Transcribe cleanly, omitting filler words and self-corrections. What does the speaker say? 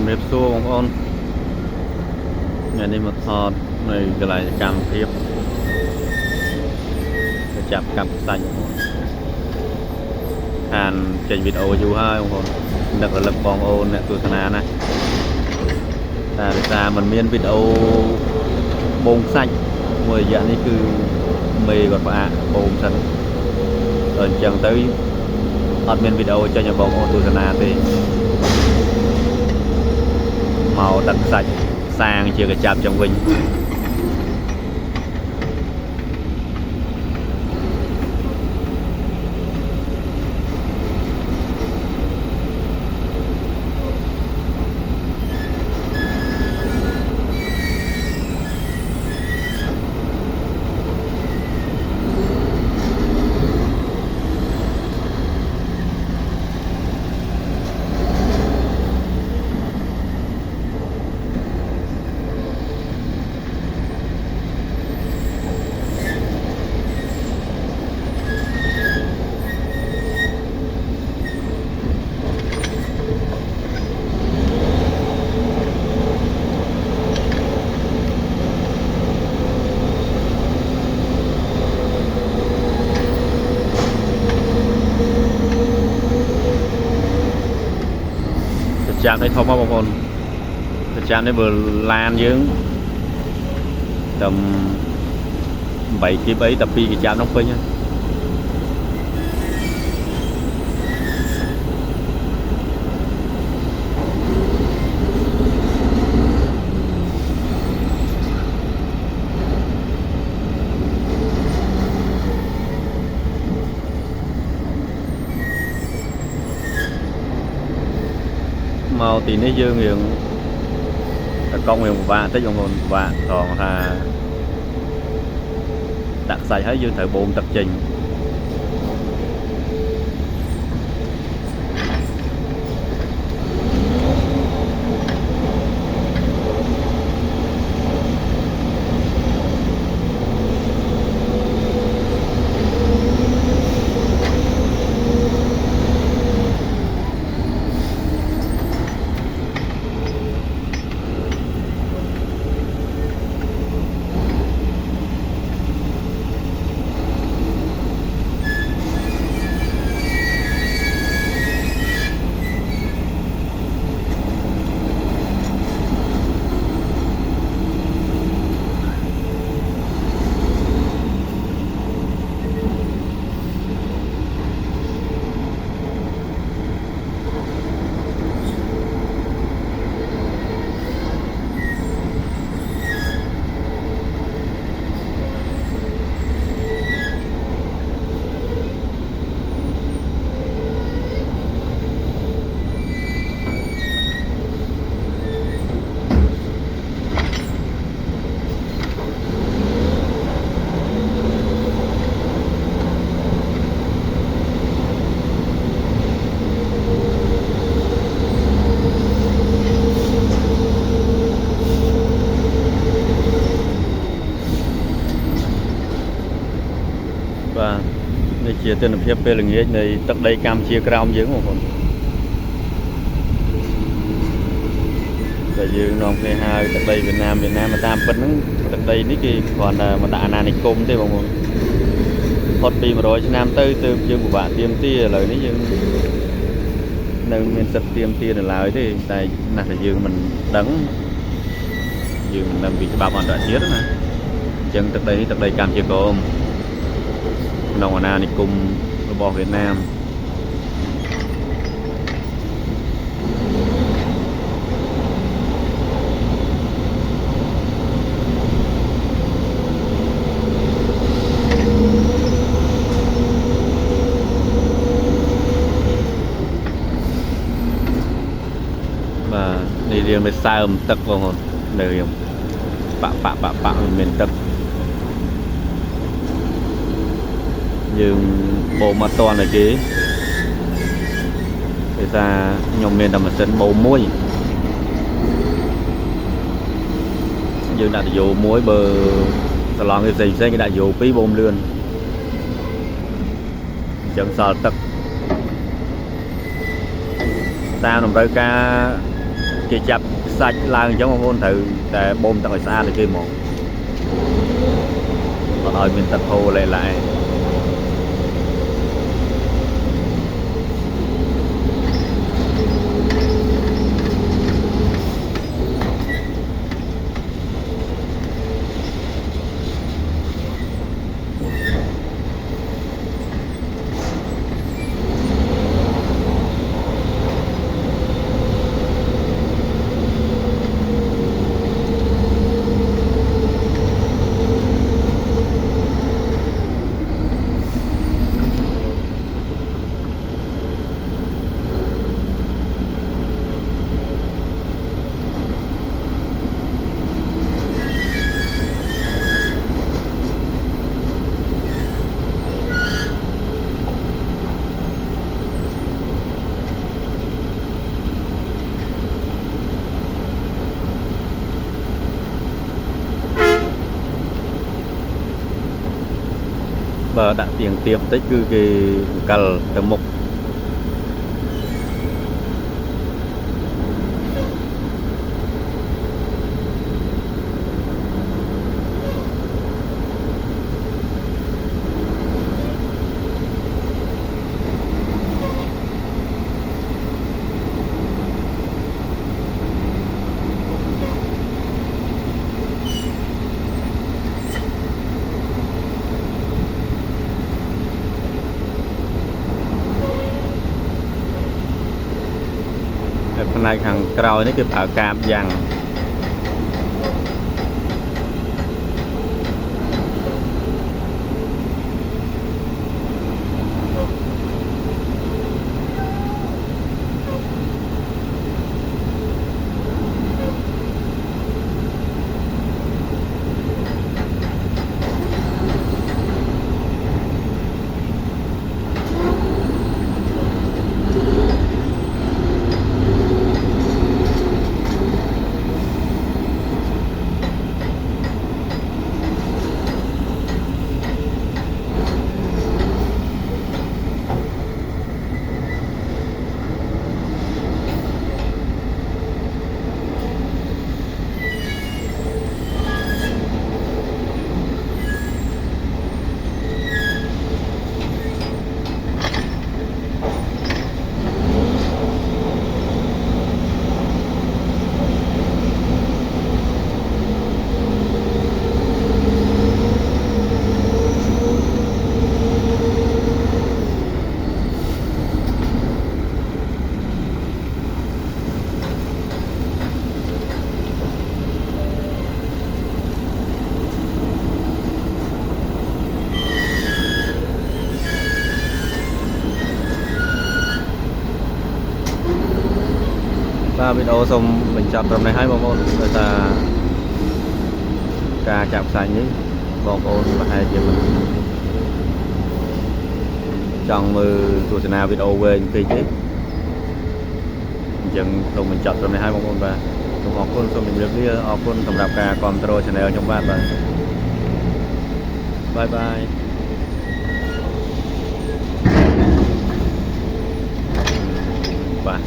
ជំរាបសួរបងប្អូនថ្ងៃនេះមកថតនៅកន្លែងកម្មភាពទៅចាប់កាប់សាច់បងប្អូនខានចេញវីដេអូយូរហើយបងប្អូននឹករលឹកបងប្អូនអ្នកទស្សនាណាតែដោយសារมันមានវីដេអូបងខ្សាច់មួយរយៈនេះគឺមេគាត់ផ្អាកបងសិនដល់អញ្ចឹងទៅអត់មានវីដេអូចេញឲ្យបងប្អូនទស្សនាទេមកទឹកសាច់សាងជាកញ្ចប់ចឹងវិញចាំនេះធំមកបងប្អូនចាំនេះបើឡានយើងតែ8គីបអីតែ2កញ្ចាំនោះពេញហើយមកទីនេះយើងរៀងតែកង់រៀងពិបាកតិចបងប្អូនពិបាកត្រង់ថាដាក់ខ្សាច់ហើយយើងត្រូវបូមទឹកចេញបាទនេះជាទិដ្ឋភាពពេលល្ងាចនៃទឹកដីកម្ពុជាក្រោមយើងបងប្អូនតែយើងនាំគ្នាហើយទឹកដីវៀតណាមមកតាមពិតហ្នឹងទឹកដីនេះគេគ្រាន់តែមកដាក់អាណានិគមទេបងប្អូនផុតពី100ឆ្នាំទៅទើបយើងពិបាកទៀមទាឥឡូវនេះយើងនៅមានសិទ្ធិទៀមទានៅឡើយទេតែណាស់តែយើងមិនដឹងយើងមិនដឹងពីច្បាប់អន្តរជាតិណាអញ្ចឹងទឹកដីនេះទឹកដីកម្ពុជាក្រោមក្នុងអាណានិគមរបស់វៀតណាមបាទនេះរៀងទៅសើមទឹកបងប្អូននៅរៀងបាក់មានទឹកយើងបូមអត់តន់តែគេដោយសារខ្ញុំមានតែម៉ាស៊ីនបូមមួយយើងដាក់តាយោមួយបើសឡងគេផ្សេងគេដាក់យោ2បូមលឿនអញ្ចឹងសល់ទឹកតាមតម្រូវការ គេចាប់សាច់ឡើងអញ្ចឹងបងប្អូនត្រូវតែបូមទឹកឲ្យស្អាតទៅគេហ្មងអត់ឲ្យមានទឹកហូរឡែឡែបើដាក់ទៀងទៀបបន្តិចគឺគេអង្កលទៅមុខផ្នែកខាងក្រោយនេះគឺប្រើកាបយ៉ាងបាទវីដេអូសូមបញ្ចប់ត្រឹមនេះហើយបងប្អូនដោយសារការចាប់ផ្សាយនេះបងប្អូនប្រហែលជាមិនចង់មើលទស្សនាវីដេអូវែងពេកទេអញ្ចឹងសូមបញ្ចប់ត្រឹមនេះហើយបងប្អូនបាទសូមអរគុណសូមជម្រាបលាអរគុណសម្រាប់ការគាំទ្រ Channel ខ្ញុំបាទបាយបាយបាទ